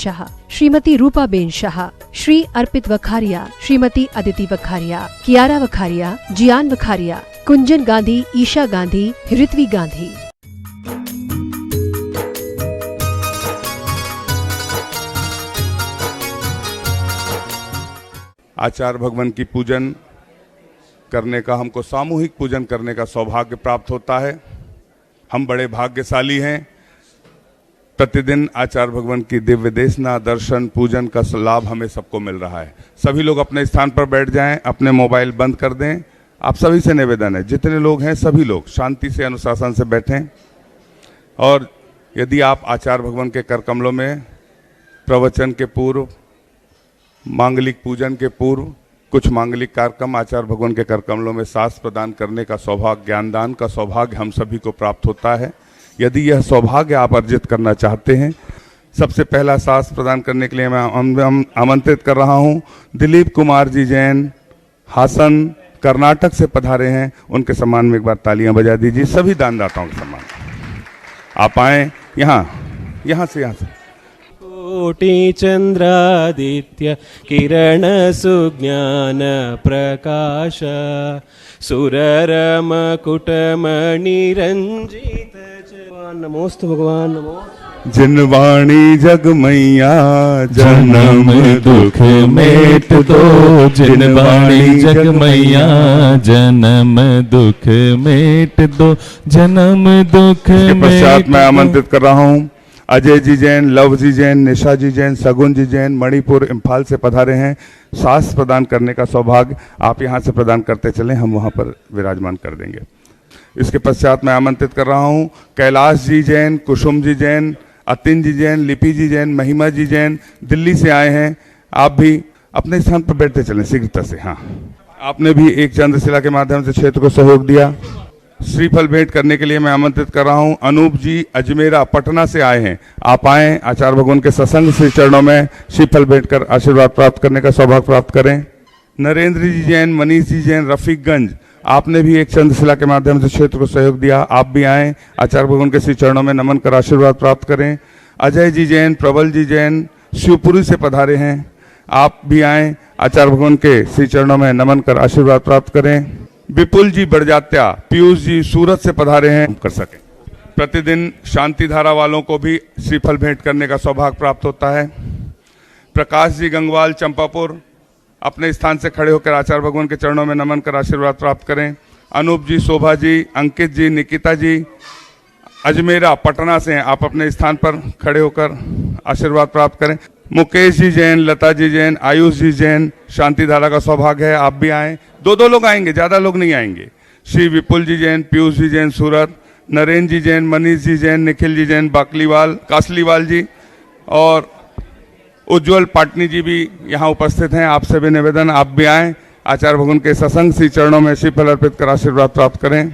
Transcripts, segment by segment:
शाह, श्रीमती रूपाबेन शाह, श्री अर्पित वखारिया, श्रीमती अदिति वखारिया, कियारा वखारिया, जियान वखारिया, कुंजन गांधी, ईशा गांधी, ऋत्वी गांधी। आचार्य भगवान की पूजन करने का, हमको सामूहिक पूजन करने का सौभाग्य प्राप्त होता है। हम बड़े भाग्यशाली हैं। प्रतिदिन आचार्य भगवान की दिव्य देशना, दर्शन, पूजन का लाभ हमें सबको मिल रहा है। सभी लोग अपने स्थान पर बैठ जाएं, अपने मोबाइल बंद कर दें। आप सभी से निवेदन है, जितने लोग हैं सभी लोग शांति से, अनुशासन से बैठें। और यदि आप आचार्य भगवान के कर कमलों में प्रवचन के पूर्व, मांगलिक पूजन के पूर्व कुछ मांगलिक कार्यक्रम आचार्य भगवान के कर कमलों में सास प्रदान करने का सौभाग्य, ज्ञानदान का सौभाग्य हम सभी को प्राप्त होता है। यदि यह सौभाग्य आप अर्जित करना चाहते हैं, सबसे पहला सास प्रदान करने के लिए मैं आमंत्रित कर रहा हूं दिलीप कुमार जी जैन, हासन, कर्नाटक से पधारे हैं। उनके सम्मान में एक बार तालियां बजा दीजिए। सभी दानदाताओं के सम्मान। आप आए यहाँ से। कोटि चंद्रादित्य किरण सुज्ञान प्रकाश सुररम कुटमणि रंजित। नमोस्तु भगवान, नमो। जिन वाणी जग मैया जन्म दुख मेट दो, जिन वाणी जग मैया जन्म दुख मेट दो, जन्म दुख मेट। पश्चात मैं दो। आमंत्रित कर रहा हूँ अजय जी जैन, लव जी जैन, निशा जी जैन, सगुन जी जैन, मणिपुर इम्फाल से पधारे हैं। सास प्रदान करने का सौभाग्य आप यहाँ से प्रदान करते चलें, हम वहाँ पर विराजमान कर देंगे। इसके पश्चात मैं आमंत्रित कर रहा हूँ कैलाश जी जैन, कुसुम जी जैन, अतिन जी जैन, लिपि जी जैन, महिमा जी जैन, दिल्ली से आए हैं। आप भी अपने स्थान पर बैठते चलें शीघ्रता से। हाँ, आपने भी एक चंद्रशिला के माध्यम से क्षेत्र को सहयोग दिया। श्रीफल भेंट करने के लिए मैं आमंत्रित कर रहा हूं अनूप जी, अजमेरा, पटना से आए हैं। आप आएँ, आचार्य भगवान के सत्संग श्री चरणों में श्रीफल भेंट कर आशीर्वाद प्राप्त करने का सौभाग्य प्राप्त करें। नरेंद्र जी जैन, मनीष जी जैन, रफीकगंज, आपने भी एक चंद्रशिला के माध्यम से क्षेत्र को सहयोग दिया। आप भी आएँ, आचार्य भगवान के श्री चरणों में नमन कर आशीर्वाद प्राप्त करें। अजय जी जैन, प्रबल जी जैन, शिवपुरी से पधारे हैं। आप भी आएँ, आचार्य भगवान के श्री चरणों में नमन कर आशीर्वाद प्राप्त करें। विपुल जी बड़जात्या, पीयूष जी सूरत से पधारे हैं। कर सके प्रतिदिन शांति धारा वालों को भी श्रीफल भेंट करने का सौभाग्य प्राप्त होता है। प्रकाश जी गंगवाल, चंपापुर, अपने स्थान से खड़े होकर आचार्य भगवान के चरणों में नमन कर आशीर्वाद प्राप्त करें। अनूप जी, शोभा जी, अंकित जी, निकिता जी, अजमेरा, पटना से हैं। आप अपने स्थान पर खड़े होकर आशीर्वाद प्राप्त करें। मुकेश जी जैन, लता जी जैन, आयुष जी जैन, शांति धारा का सौभाग्य है। आप भी आएँ, दो लोग आएंगे, ज़्यादा लोग नहीं आएंगे। श्री विपुल जी जैन, पीयूष जी जैन, सूरत, नरेंद्र जी जैन, मनीष जी जैन, निखिल जी जैन, कासलीवाल जी और उज्जवल पाटनी जी भी यहाँ उपस्थित हैं। आपसे भी निवेदन, आप भी आएँ, आचार्य भगवान के सत्संग श्री चरणों में श्रीफल अर्पित कर आशीर्वाद प्राप्त करें।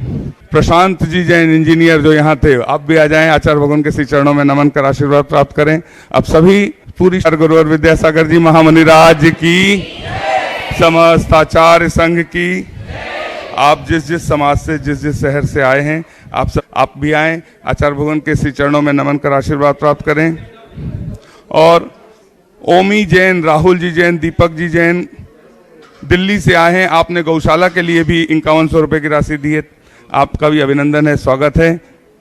प्रशांत जी जैन, इंजीनियर, जो यहाँ थे, आप भी आ जाएं, आचार्य भगवान के श्री चरणों में नमन कर आशीर्वाद प्राप्त करें। अब सभी पूरी गुरुवर विद्यासागर जी महामुनि राज की, समस्त आचार्य संघ की, आप जिस समाज से, जिस शहर से आए हैं, आप भी आएं, आचार्य भगवान के श्री चरणों में नमन कर आशीर्वाद प्राप्त करें। और ओमी जैन, राहुल जी जैन, दीपक जी जैन, दिल्ली से आए हैं। आपने गौशाला के लिए भी 5100 रुपये की राशि दी है। आपका भी अभिनंदन है, स्वागत है।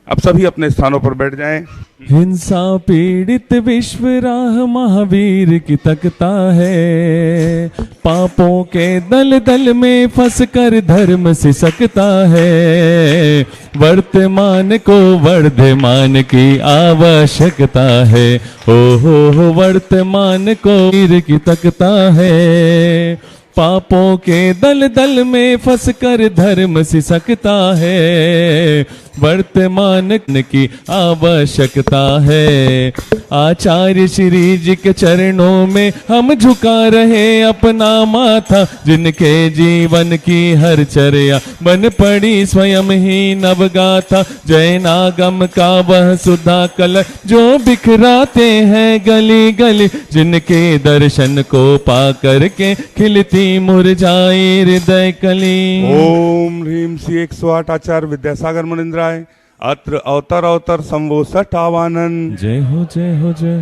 अब सभी अपने स्थानों पर बैठ जाएं। हिंसा पीड़ित विश्व राह महावीर की तकता है, पापों के दल दल में फंस कर धर्म सिसकता है, वर्तमान को वर्धमान की आवश्यकता है, हो वर्तमान को वीर की तकता है, पापों के दल दल में फंस कर धर्म सिसकता है, वर्तमान की आवश्यकता है। आचार्य श्री जी के चरणों में हम झुका रहे अपना माथा, जिनके जीवन की हर चर्या बन पड़ी स्वयं ही नवगाथा, जैनागम का वह सुधा कल जो बिखराते हैं गली गली, जिनके दर्शन को पा करके खिलती मुरझाई हृदय कली। ओम ह्रीम श्री 108 आचार्य विद्यासागर मुनिंद्राय, अत्र अवतर अवतर संवो सठ आवानन। जय हो जय हो जय।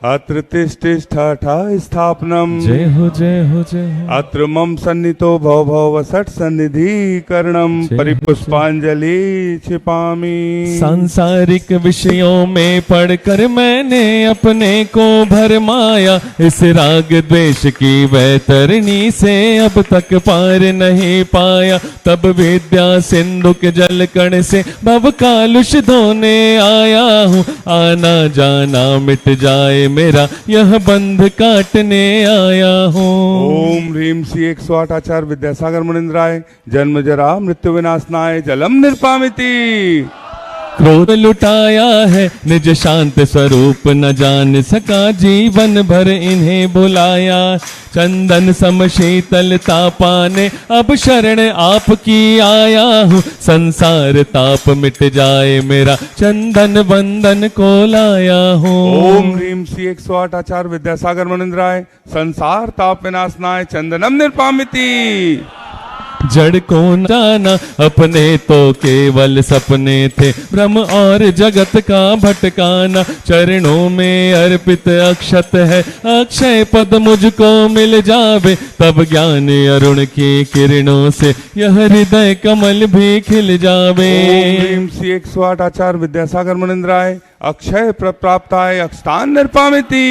अत्र तिष्ठा स्थापनम जय हो जय हो जय हो। अत्र मम सन्नितो भव भव सठ सन्निधिकरणम जय हो, परिपुष्पांजलि छिपामी। सांसारिक विषयों में पढ़कर मैंने अपने को भरमाया, इस राग द्वेष की वैतरणी से अब तक पार नहीं पाया। तब विद्या सिंधु के जल कण से भव कालुष धोने आया हूँ, आना जाना मिट जाए मेरा यह बंध काटने आया हूँ। ओम ह्रीम श्री 108 आचार्य विद्यासागर मुनिंद्राय जन्म जरा मृत्यु विनाशनाय जलम निर्पामिति। क्रोध लुटाया है निज शांत स्वरूप न जान सका, जीवन भर इन्हें बुलाया। चंदन सम शीतलता पाने अब शरण आपकी आया हूँ, संसार ताप मिट जाए मेरा चंदन बंधन को लाया हूँ। ओम ह्रीम श्री 108 आचार्य विद्यासागर मुनिंद्राय संसार ताप विनाशनाय चंदनम निर्पामिति। जड़ को न जाना अपने तो केवल सपने थे, भ्रम और जगत का भटकाना। चरणों में अर्पित अक्षत है, अक्षय पद मुझको मिल जावे, तब ज्ञान अरुण की किरणों से यह हृदय कमल भी खिल जावे। ओम ह्रीम श्री 108 आचार्य विद्यासागर मुनिंद्राय अक्षय प्राप्ताय अक्षतान निर्पामिति।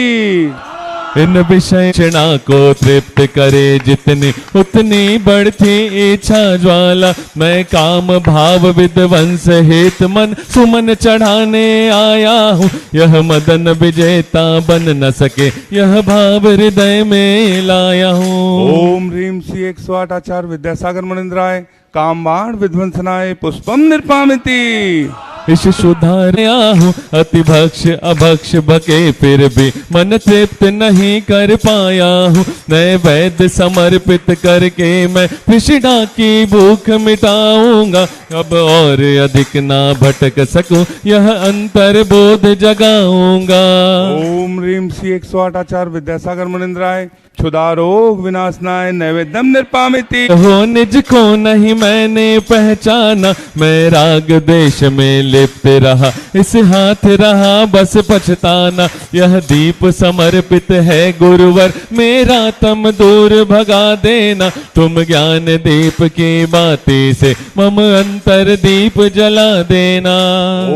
इन विषय क्षणा को तृप्त करे जितनी उतनी बढ़ती इच्छा ज्वाला। मैं काम भाव विध्वंस हेत मन सुमन चढ़ाने आया हूँ, यह मदन विजेता बन न सके यह भाव हृदय में लाया हूँ। ओम ह्रीम श्री 108 आचार्य विद्यासागर मुनिंद्राय कामबाण विध्वंसनाय पुष्पम निर्पामिति। इस सुधारया हूँ अति भक्ष अभक्ष बके फिर भी मन तृप्त नहीं कर पाया हूँ। नए वैद्य समर्पित करके मैं कृष्णा की भूख मिटाऊंगा, अब और अधिक ना भटक सकूं यह अंतर बोध जगाऊंगा। ओम ह्रीम श्री 108 आचार्य विद्यासागर मुनिंद्राय क्षुधा रोग विनाशनाय नैवेद्यम निर्पामिति। हो निज को नहीं मैंने पहचाना, मैं राग देश में लिप्त रहा, इस हाथ रहा बस पछताना। यह दीप समर्पित है गुरुवर मेरा तम दूर भगा देना, तुम ज्ञान दीप की बाती से मम अंतर दीप जला देना।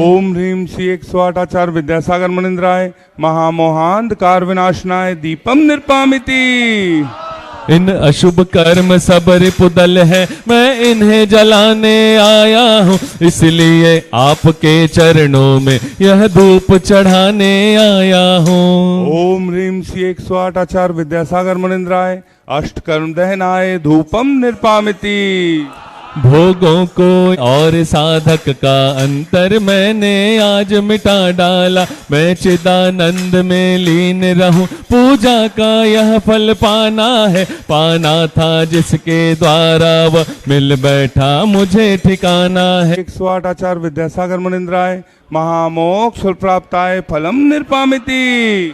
ओम ह्रीम श्री 108 आचार्य विद्यासागर मुनिंद्राय महामोहांधकार विनाशनाय दीपम निर्पामिति। इन अशुभ कर्म सब रिपुदल है, मैं इन्हें जलाने आया हूँ, इसलिए आपके चरणों में यह धूप चढ़ाने आया हूँ। ओम ह्रीम श्री 108 आचार्य विद्यासागर मुनिंद्राय अष्ट कर्म दहनाय धूपम निर्पामिति। भोगों को और साधक का अंतर मैंने आज मिटा डाला, मैं चिदानंद में लीन रहूं, पूजा का यह फल पाना है। पाना था जिसके द्वारा वह मिल बैठा मुझे ठिकाना है। 108 आचार्य विद्यासागर मुनिंद्राय महामोक्ष प्राप्ताय फलम निर्पामिति।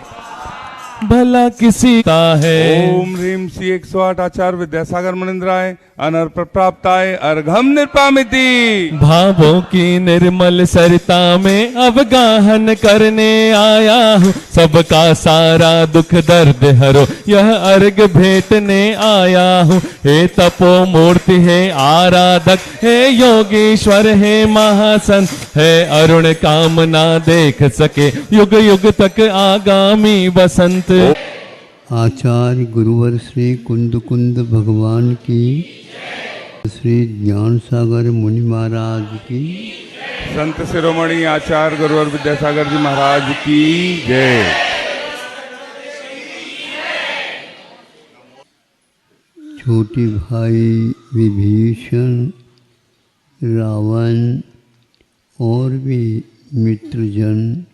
भला किसी का है। ओम ह्रीम श्री 108 आचार्य विद्यासागर मुनिंद्राय अनर्प प्राप्ताय अर्घम निर्पामिति। भावों की निर्मल सरिता में अवगाहन करने आया हूँ, सबका सारा दुख दर्द हरो यह अर्घ भेटने आया हूँ। हे तपो मूर्ति है आराधक, हे योगीश्वर है महासन, है अरुण कामना देख सके युग युग तक आगामी बसंत। आचार्य गुरुवर श्री कुंद कुंद भगवान की, श्री ज्ञान सागर मुनि महाराज की, संत शिरोमणि आचार्य गुरुवर विद्यासागर जी महाराज की जय। छोटे भाई विभीषण, रावण और भी मित्रजन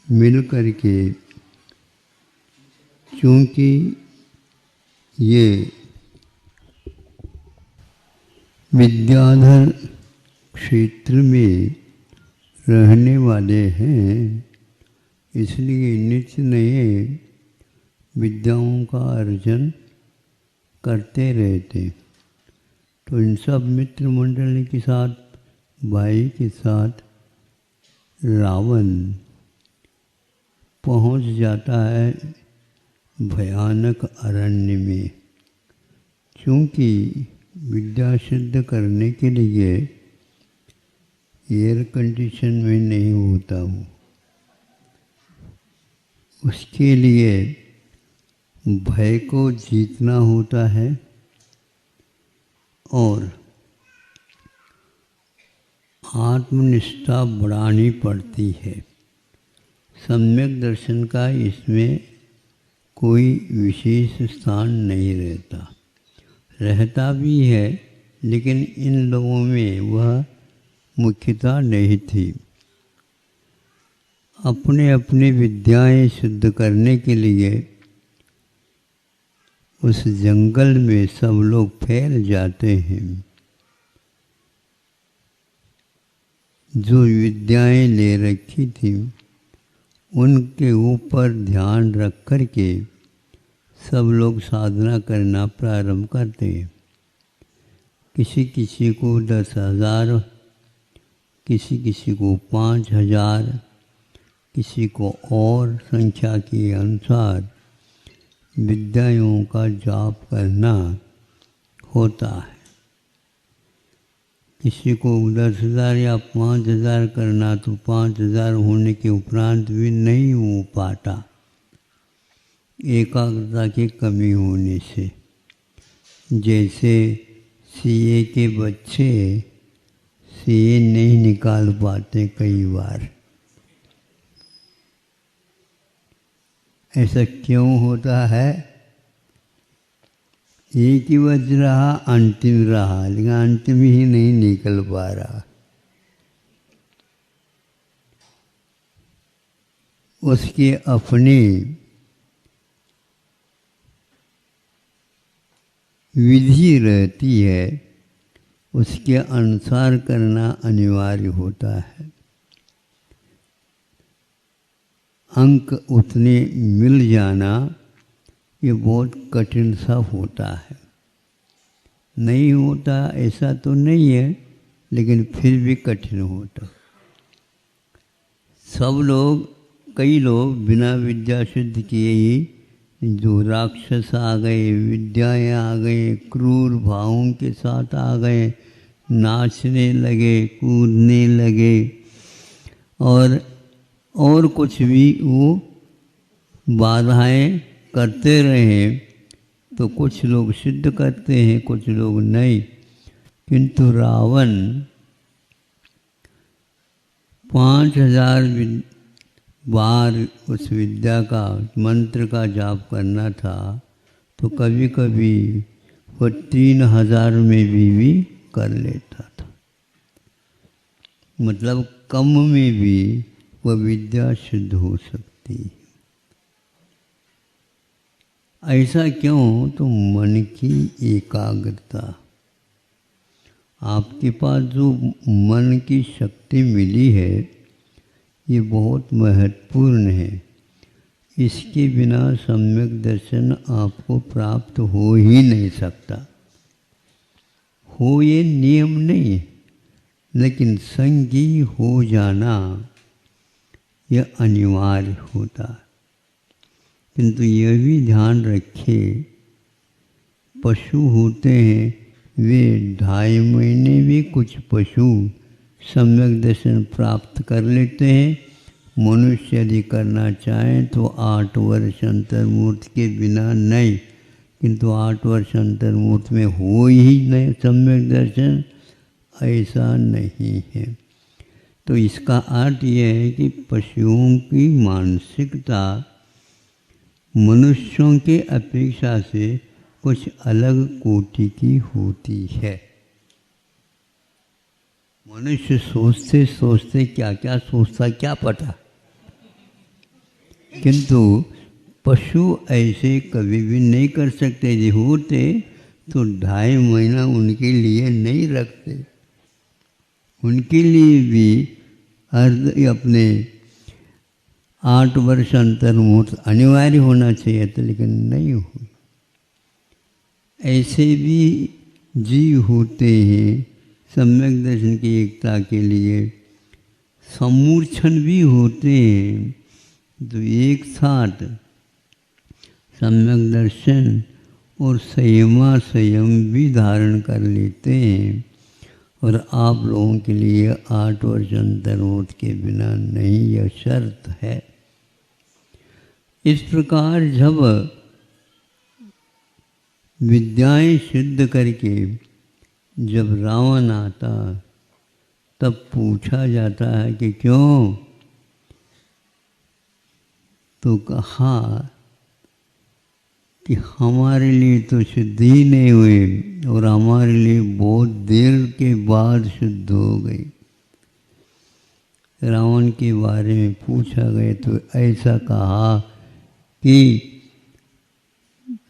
मिल करके, चूँकि ये विद्याधर क्षेत्र में रहने वाले हैं, इसलिए नित नए विद्याओं का अर्जन करते रहते। तो इन सब मित्र मंडली के साथ, भाई के साथ रावण पहुंच जाता है भयानक अरण्य में। क्योंकि विद्या सिद्ध करने के लिए एयर कंडीशन में नहीं होता हूँ, उसके लिए भय को जीतना होता है और आत्मनिष्ठा बढ़ानी पड़ती है। सम्यक दर्शन का इसमें कोई विशेष स्थान नहीं रहता भी है, लेकिन इन लोगों में वह मुख्यता नहीं थी। अपने अपने विद्याएं सिद्ध करने के लिए उस जंगल में सब लोग फैल जाते हैं। जो विद्याएं ले रखी थी उनके ऊपर ध्यान रख कर के सब लोग साधना करना प्रारंभ करते हैं। किसी किसी को 10,000, किसी किसी को 5,000, किसी को और संख्या के अनुसार विद्याओं का जाप करना होता है। किसी को 10,000 या 5,000 करना तो 5,000 होने के उपरांत भी नहीं हो पाता, एकाग्रता की कमी होने से। जैसे सीए के बच्चे सीए नहीं निकाल पाते कई बार। ऐसा क्यों होता है? एक ही बज रहा, अंतिम रहा, लेकिन अंतिम ही नहीं निकल पा रहा। उसकी अपनी विधि रहती है, उसके अनुसार करना अनिवार्य होता है। अंक उतने मिल जाना ये बहुत कठिन सा होता है। नहीं होता ऐसा तो नहीं है, लेकिन फिर भी कठिन होता। सब लोग, कई लोग बिना विद्या सिद्ध किए ही जो राक्षस आ गए, विद्याएं आ गए, क्रूर भावों के साथ आ गए, नाचने लगे, कूदने लगे और कुछ भी वो बाधाएं करते रहे। तो कुछ लोग सिद्ध करते हैं, कुछ लोग नहीं। किंतु रावण 5,000 बार उस विद्या का, मंत्र का जाप करना था, तो कभी कभी वो 3,000 में भी कर लेता था। मतलब कम में भी वह विद्या सिद्ध हो सकती है। ऐसा क्यों? तो मन की एकाग्रता। आपके पास जो मन की शक्ति मिली है ये बहुत महत्वपूर्ण है। इसके बिना सम्यक दर्शन आपको प्राप्त हो ही नहीं सकता। हो ये नियम नहीं है, लेकिन संगी हो जाना यह अनिवार्य होता है। किंतु यह भी ध्यान रखें, पशु होते हैं वे 2.5 महीने भी कुछ पशु सम्यक दर्शन प्राप्त कर लेते हैं। मनुष्य यदि करना चाहें तो 8 वर्ष अंतर्मूर्त के बिना नहीं, किंतु 8 वर्ष अंतर्मूर्त में हो ही नहीं सम्यक दर्शन, ऐसा नहीं है। तो इसका अर्थ यह है कि पशुओं की मानसिकता मनुष्यों के अपेक्षा से कुछ अलग कोटि की होती है। मनुष्य सोचते सोचते क्या क्या सोचता क्या पता, किंतु पशु ऐसे कभी भी नहीं कर सकते। यदि होते तो 2.5 महीना उनके लिए नहीं रखते। उनके लिए भी अपने 8 वर्ष अंतर्मुहूर्त अनिवार्य होना चाहिए था, लेकिन नहीं हुई। ऐसे भी जीव होते हैं सम्यक दर्शन की एकता के लिए, सम्मूर्छन भी होते हैं, तो एक साथ सम्यक दर्शन और संयम भी धारण कर लेते हैं। और आप लोगों के लिए 8 वर्ष अंतर्मुख के बिना नहीं, यह शर्त है। इस प्रकार जब विद्याएं सिद्ध करके जब रावण आता तब पूछा जाता है कि क्यों, तो कहा कि हमारे लिए तो शुद्ध ही नहीं हुए और हमारे लिए बहुत देर के बाद शुद्ध हो गई। रावण के बारे में पूछा गया तो ऐसा कहा कि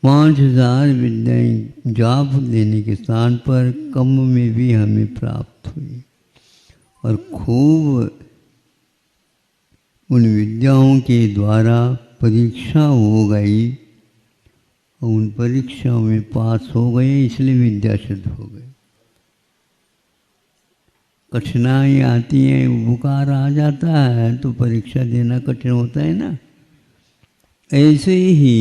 5000 विद्याएं जाप देने के स्थान पर कम में भी हमें प्राप्त हुई और खूब उन विद्याओं के द्वारा परीक्षा हो गई और उन परीक्षाओं में पास हो गए, इसलिए विद्या सिद्ध हो गई। कठिनाई आती है, बुखार आ जाता है तो परीक्षा देना कठिन होता है ना, ऐसे ही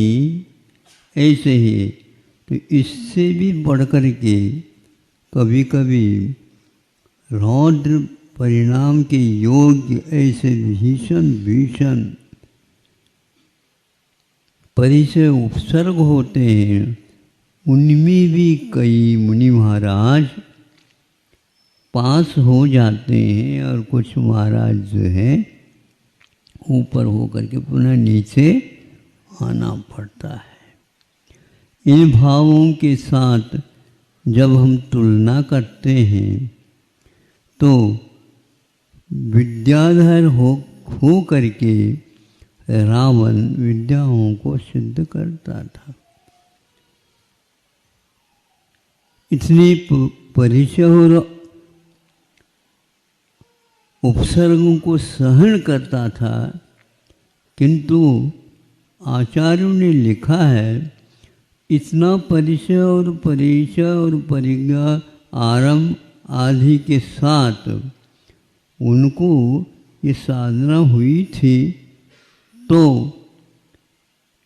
तो इससे भी बढ़कर के कभी कभी रौद्र परिणाम के योग्य ऐसे भीषण परिचय उपसर्ग होते हैं, उनमें भी कई मुनि महाराज पास हो जाते हैं और कुछ महाराज जो है ऊपर होकर के पुनः नीचे आना पड़ता है। इन भावों के साथ जब हम तुलना करते हैं तो विद्याधर हो करके रावण विद्याओं को सिद्ध करता था। इतनी परिचय और उपसर्गों को सहन करता था, किंतु आचार्यों ने लिखा है इतना परिचय और परिज्ञा आरंभ आदि के साथ उनको ये साधना हुई थी, तो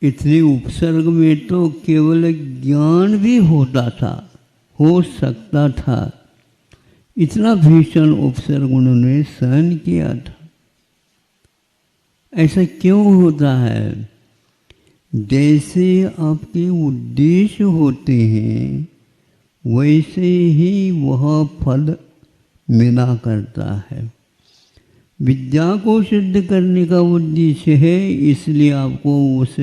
इतने उपसर्ग में तो केवल ज्ञान भी होता था, हो सकता था। इतना भीषण उपसर्ग उन्होंने सहन किया था। ऐसा क्यों होता है? जैसे आपके उद्देश्य होते हैं वैसे ही वह फल मिला करता है। विद्या को सिद्ध करने का उद्देश्य है, इसलिए आपको उस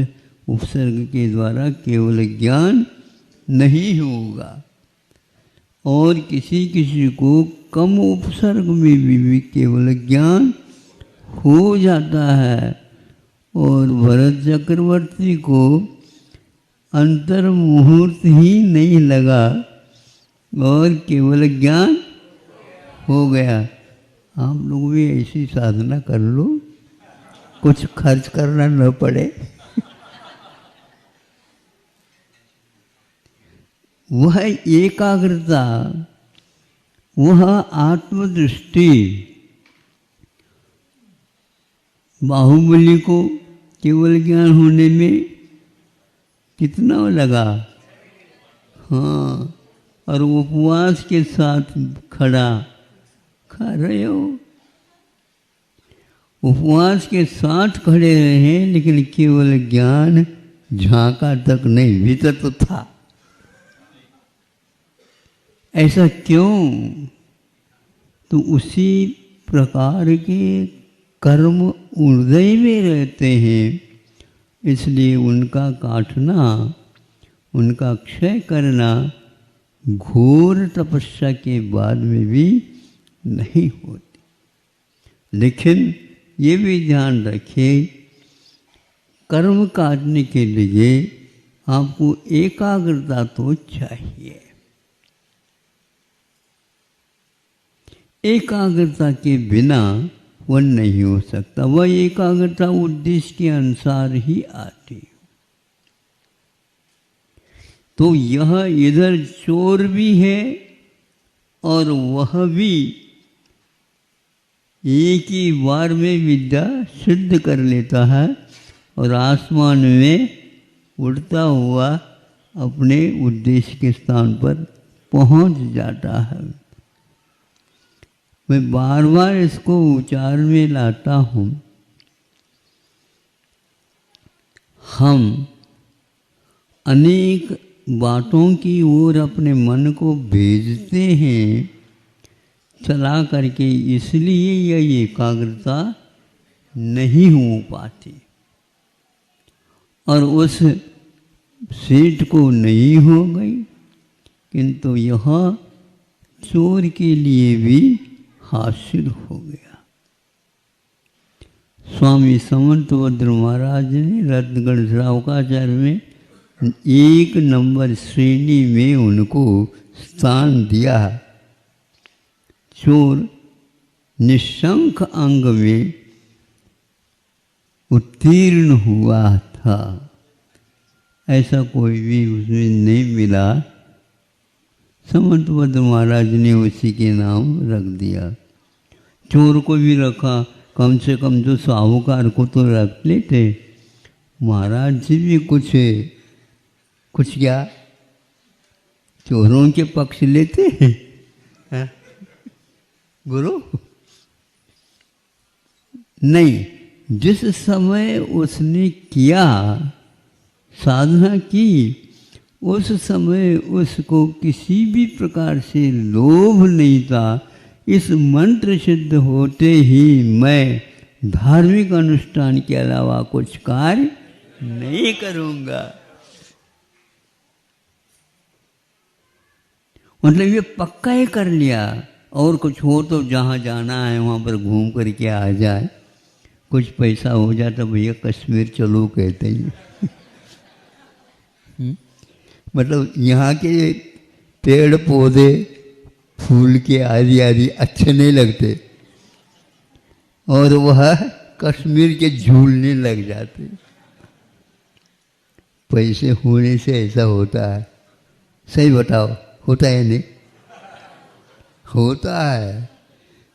उपसर्ग के द्वारा केवल ज्ञान नहीं होगा। और किसी को कम उपसर्ग में भी केवल ज्ञान हो जाता है। और भरत चक्रवर्ती को अंतर मुहूर्त ही नहीं लगा और केवल ज्ञान हो गया। आप लोग भी ऐसी साधना कर लो, कुछ खर्च करना न पड़े। वह एकाग्रता, वह आत्मदृष्टि बाहुबली को केवल ज्ञान होने में कितना लगा। हाँ, और उपवास के साथ खा रहे हो, उपवास के साथ खड़े रहे हैं, लेकिन केवल ज्ञान झांका तक नहीं, भीतर तो था। ऐसा क्यों? तो उसी प्रकार के कर्म हृदय में रहते हैं, इसलिए उनका काटना, उनका क्षय करना घोर तपस्या के बाद में भी नहीं होती। लेकिन ये भी ध्यान रखिए, कर्म काटने के लिए आपको एकाग्रता तो चाहिए। एकाग्रता के बिना वह नहीं हो सकता। वह एकाग्रता उद्देश्य के अनुसार ही आती है। तो यह इधर चोर भी है और वह भी एक ही बार में विद्या सिद्ध कर लेता है। और आसमान में उड़ता हुआ अपने उद्देश्य के स्थान पर पहुंच जाता है। मैं बार बार इसको उच्चार में लाता हूँ। हम अनेक बातों की ओर अपने मन को भेजते हैं चला करके, इसलिए यह एकाग्रता नहीं हो पाती और उस सेठ को नहीं हो गई, किंतु यह चोर के लिए भी हासिल हो गया। स्वामी समंतभद्र महाराज ने रत्नगढ़ श्रावकाचार्य में 1 नंबर श्रेणी में उनको स्थान दिया। चोर निशंक अंग में उत्तीर्ण हुआ था, ऐसा कोई भी उसमें नहीं मिला। समंतभद्र महाराज ने उसी के नाम रख दिया। चोर को भी रखा, कम से कम जो साहूकार को तो रख लेते। महाराज जी भी कुछ क्या चोरों के पक्ष लेते हैं गुरु? नहीं, जिस समय उसने किया, साधना की, उस समय उसको किसी भी प्रकार से लोभ नहीं था। इस मंत्र सिद्ध होते ही मैं धार्मिक अनुष्ठान के अलावा कुछ कार्य नहीं करूँगा। मतलब ये पक्का ही कर लिया। और कुछ हो तो जहाँ जाना है वहाँ पर घूम करके आ जाए। कुछ पैसा हो जाता, भैया कश्मीर चलो कहते हैं। मतलब यहाँ के पेड़ पौधे फूल के आदि आदि अच्छे नहीं लगते और वह कश्मीर के झूलने लग जाते। पैसे होने से ऐसा होता है, सही बताओ, होता है नहीं? होता है।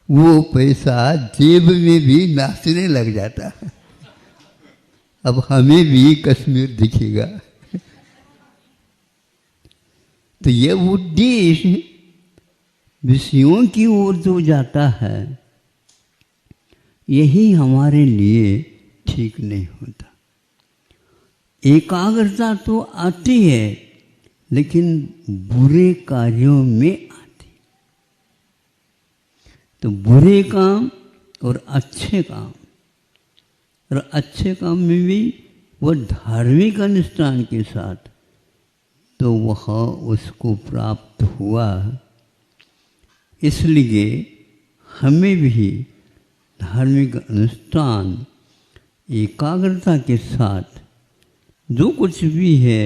वो पैसा जेब में भी नाचने लग जाता है। अब हमें भी कश्मीर दिखेगा। तो ये उद्देश्य विषयों की ओर जो जाता है, यही हमारे लिए ठीक नहीं होता। एकाग्रता तो आती है, लेकिन बुरे कार्यों में आती। तो बुरे काम और अच्छे काम, और अच्छे काम में भी वह धार्मिक अनुष्ठान के साथ, तो वह उसको प्राप्त हुआ। इसलिए हमें भी धार्मिक अनुष्ठान एकाग्रता के साथ जो कुछ भी है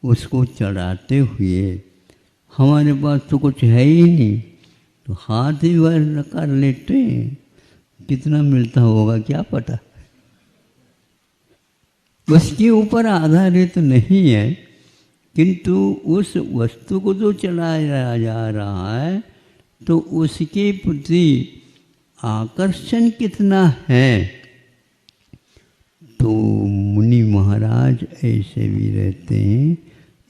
उसको चढ़ाते हुए, हमारे पास तो कुछ है ही नहीं तो हाथ ही भर कर लेते हैं। कितना मिलता होगा क्या पता, उसके ऊपर आधारित नहीं है, किंतु उस वस्तु को जो चलाया जा रहा है तो उसके प्रति आकर्षण कितना है। तो मुनि महाराज ऐसे भी रहते हैं,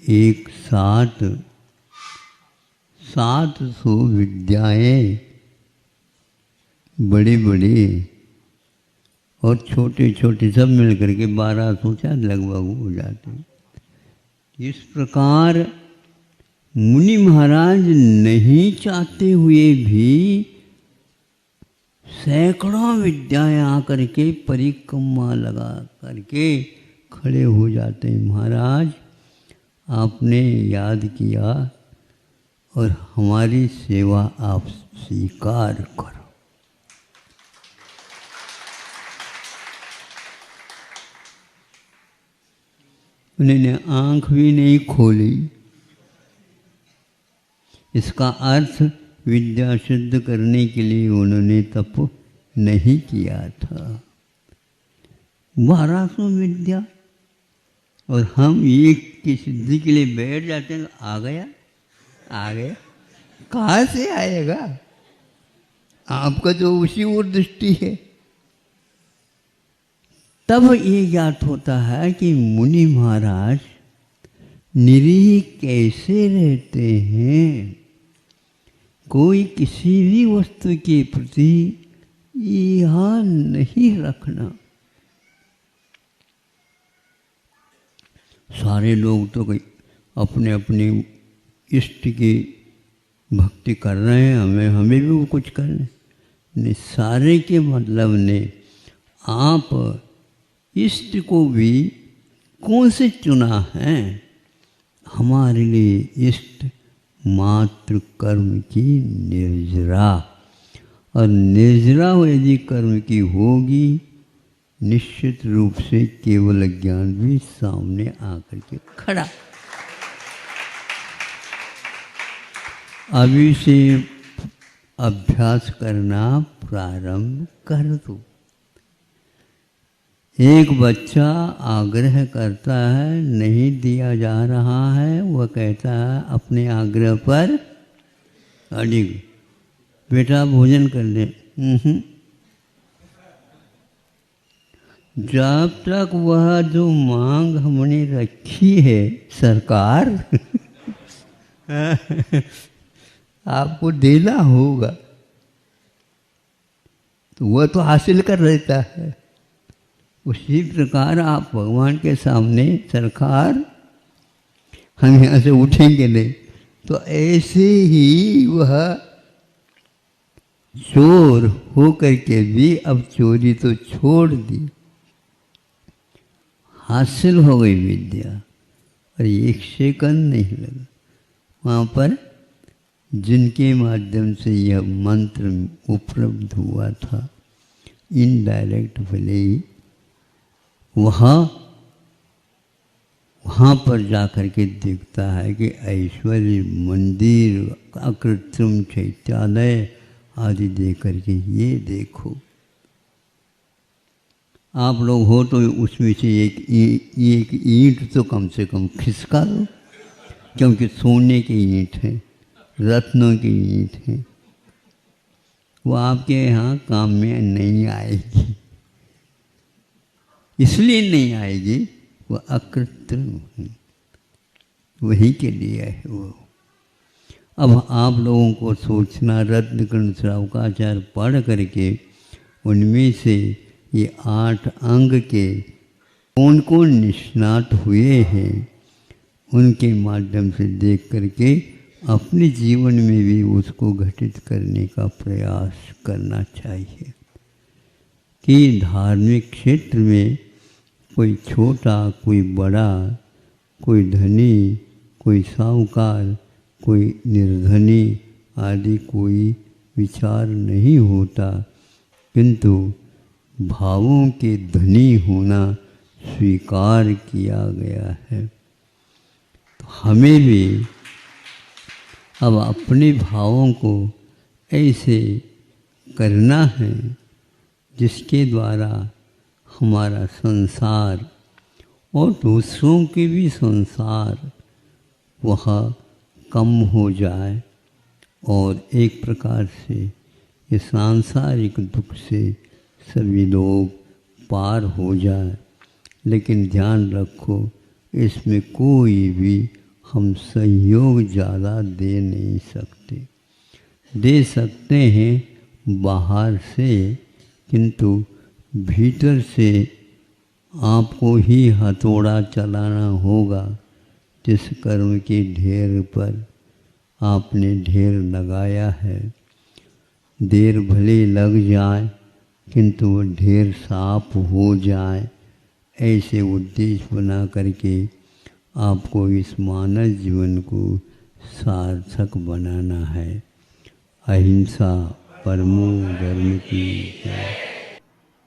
एक साथ 700 विद्याएं, बड़े बड़े और छोटे छोटे सब मिल करके 1200 शायद लगभग हो जाते हैं। इस प्रकार मुनि महाराज नहीं चाहते हुए भी सैकड़ों विद्याएं आकर के परिक्रमा लगा करके खड़े हो जाते हैं। महाराज आपने याद किया और हमारी सेवा आप स्वीकार करो। उन्होंने आंख भी नहीं खोली। इसका अर्थ विद्या सिद्ध करने के लिए उन्होंने तप नहीं किया था। 1200 विद्या और हम एक की सिद्धि के लिए बैठ जाते हैं। आ गया कहाँ से आएगा? आपका तो उसी ओर दृष्टि है। तब ये ज्ञात होता है कि मुनि महाराज निरीह कैसे रहते हैं। कोई किसी भी वस्तु के प्रति ईहा नहीं रखना। सारे लोग तो अपने अपने इष्ट की भक्ति कर रहे हैं, हमें भी वो कुछ करना नहीं। सारे के मतलब ने आप इष्ट को भी कौन से चुना है? हमारे लिए इष्ट मात्र कर्म की निर्जरा, और निर्जरा यदि कर्म की होगी निश्चित रूप से केवल ज्ञान भी सामने आकर के खड़ा। अभी से अभ्यास करना प्रारंभ कर दो। एक बच्चा आग्रह करता है, नहीं दिया जा रहा है, वह कहता है अपने आग्रह पर अडिग, बेटा भोजन कर ले। जब तक वह जो मांग हमने रखी है सरकार आपको देना होगा, तो वह तो हासिल कर रहता है। उसी प्रकार आप भगवान के सामने सरकार हम यहाँ से उठेंगे नहीं, तो ऐसे ही वह चोर हो करके भी अब चोरी तो छोड़ दी, हासिल हो गई विद्या, और एक सेकंड नहीं लगा। वहाँ पर जिनके माध्यम से यह मंत्र उपलब्ध हुआ था, इनडायरेक्ट भले ही वहाँ पर जा कर के देखता है कि ऐश्वर्य मंदिर, अकृत्रिम चैत्यालय आदि दे करके ये देखो। आप लोग हो तो उसमें से एक ईंट तो कम से कम खिसका दो, क्योंकि सोने की ईंट है, रत्नों की ईंट है, वो आपके यहाँ काम में नहीं आएगी। इसलिए नहीं आएगी, वो अकृत्रिम है, वही के लिए है वो। अब आप लोगों को सोचना, रत्नकर्ण श्रावकाचार्य पढ़ करके उनमें से ये 8 अंग के कौन कौन निष्णात हुए हैं, उनके माध्यम से देख करके अपने जीवन में भी उसको घटित करने का प्रयास करना चाहिए कि धार्मिक क्षेत्र में कोई छोटा, कोई बड़ा, कोई धनी, कोई साहूकार, कोई निर्धनी आदि कोई विचार नहीं होता, किंतु भावों के धनी होना स्वीकार किया गया है। तो हमें भी अब अपने भावों को ऐसे करना है जिसके द्वारा हमारा संसार और दूसरों के भी संसार वह कम हो जाए और एक प्रकार से ये सांसारिक दुख से सभी लोग पार हो जाए। लेकिन ध्यान रखो, इसमें कोई भी हम सहयोग ज़्यादा दे नहीं सकते। दे सकते हैं बाहर से, किंतु भीतर से आपको ही हथौड़ा चलाना होगा। जिस कर्म के ढेर पर आपने ढेर लगाया है, देर भले लग जाए किंतु वो ढेर साफ हो जाए, ऐसे उद्देश्य बना करके आपको इस मानव जीवन को सार्थक बनाना है। अहिंसा परमो धर्म की जय।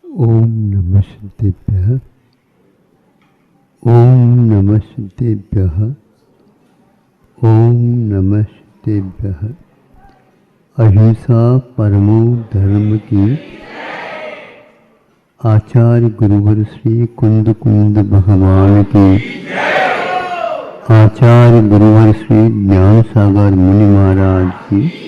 ओम नमः शिवाय। ओम नमः शिवाय। ओम नमः शिवाय। अहिंसा परमो धर्म की। आचार्य गुरुवर श्री कुंद कुंद भगवान की। आचार्य गुरुवर श्री ज्ञान सागर मुनि महाराज की।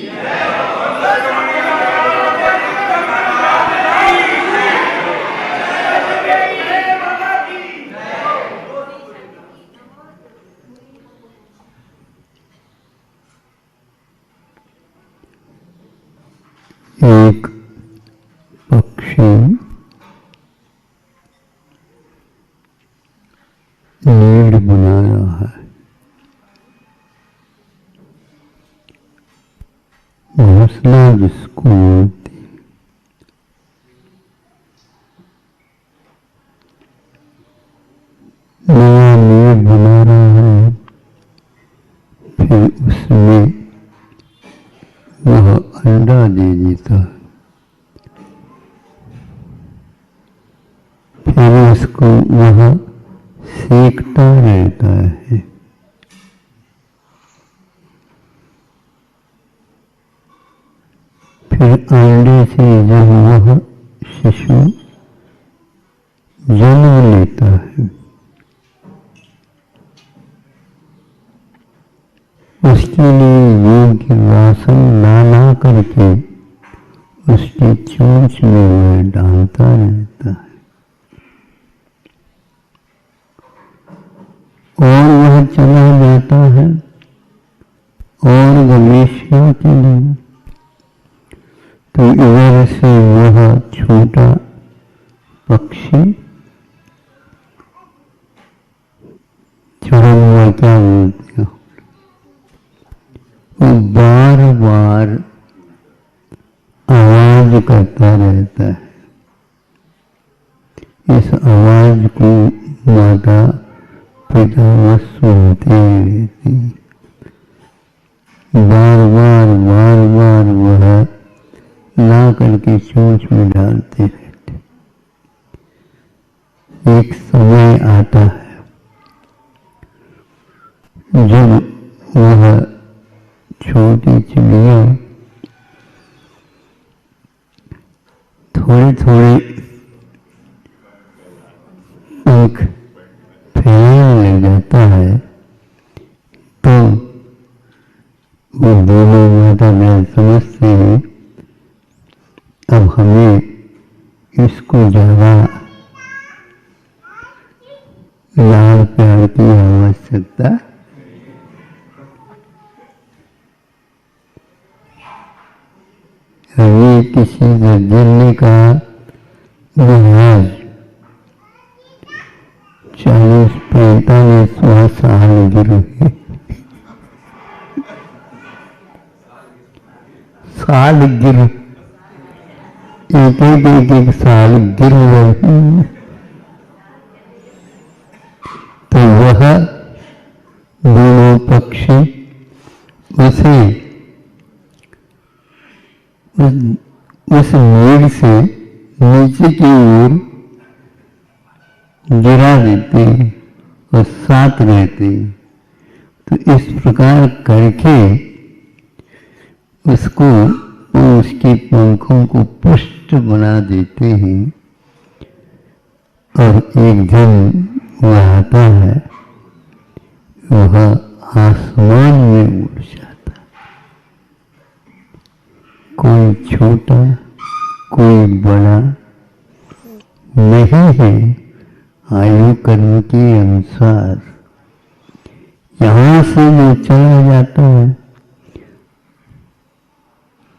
एक पक्षी नीड बना रहा है, घोंसला जिसको बोलते हैं। नया नीड बना रहा है, फिर उसमें वह अंडा दे देता है, फिर उसको वह सेकता रहता है। फिर अंडे से जब वह शिशु जन्म लेता है, उसके लिए योग्य राशन ला करके उसकी चोंच में वह डालता रहता है, और वह चला जाता है और गवेषणा के लिए। तो इधर से वह छोटा पक्षी चुड़ैया क्या बोलते हैं, वो बार बार आवाज करता रहता है। इस आवाज को माता पिता वह सुनते रहते हैं। बार बार वह ला करके चोंच में डालते रहते। एक समय आता है जब वह छोटी चिड़िया थोड़े पंख फैलाने लग जाता है, तो वो दोनों माता बहन समझते हैं अब हमें इसको ज़्यादा लाड़ प्यार की आवश्यकता। अभी किसी दर्जन ने कहा महाराज 40-45 साल गिरे, साल गिर एक साल गिर रहे हैं। तो वह दोनों पक्षी उसे उस नीड से नीचे की ओर गिरा देते हैं और साथ रहते हैं। तो इस प्रकार करके उसको उसके पंखों को पुष्ट बना देते हैं। और एक दिन वह आता है, वह आसमान में उड़ जाता है। कोई छोटा कोई बड़ा नहीं है, आयु कर्म के अनुसार यहाँ से जो चला जाता है,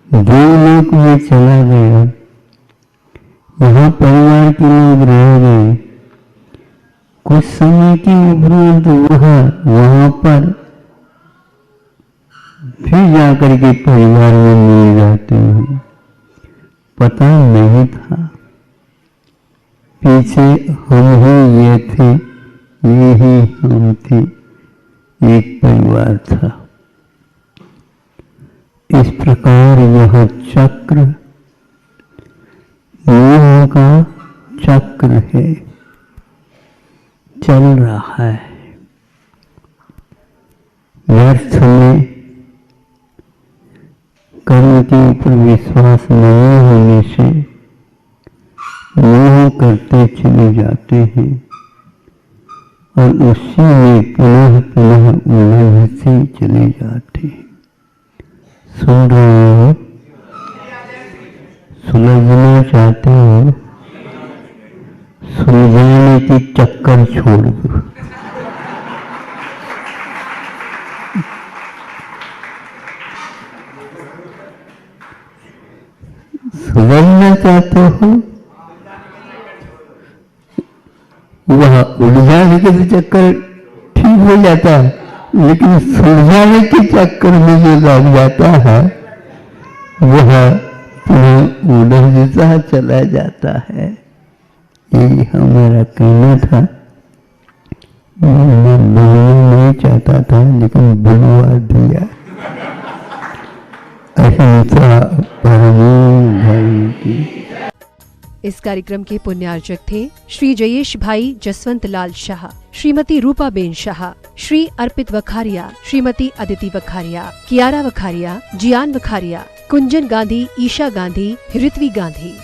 देवलोक में चला गया, यहाँ परिवार के लोग रह गए, कुछ समय के उपरांत वहाँ पर फिर जाकर के परिवार में मिल जाते हैं। पता नहीं था पीछे हम ही ये थे, ये ही हम थे, एक परिवार था। इस प्रकार यह चक्र मोह का चक्र है, चल रहा है। व्यर्थ में कर्म के ऊपर विश्वास नहीं होने से मोह करते चले जाते हैं और उसी में पुनः उलझते चले जाते हैं। सुन रहे हो? सुलझना चाहते हो? सुलझाने की चक्कर छोड़ दो। सुधरना चाहते हो, वह उलझाने के चक्कर ठीक हो जाता है, लेकिन सुलझाने के चक्कर में जो लग जाता है वह उलझता चला जाता है। यही हमारा कहना था। मैं बोलना नहीं चाहता था, लेकिन बुलवा दिया। अहिंसा परमो धर्म की। इस कार्यक्रम के पुण्यार्चक थे श्री जयेश भाई जसवंत लाल शाह, श्रीमती रूपाबेन शाह, श्री अर्पित वखारिया, श्रीमती अदिति वखारिया, कियारा वखारिया, जियान वखारिया, कुंजन गांधी, ईशा गांधी, ऋत्वी गांधी।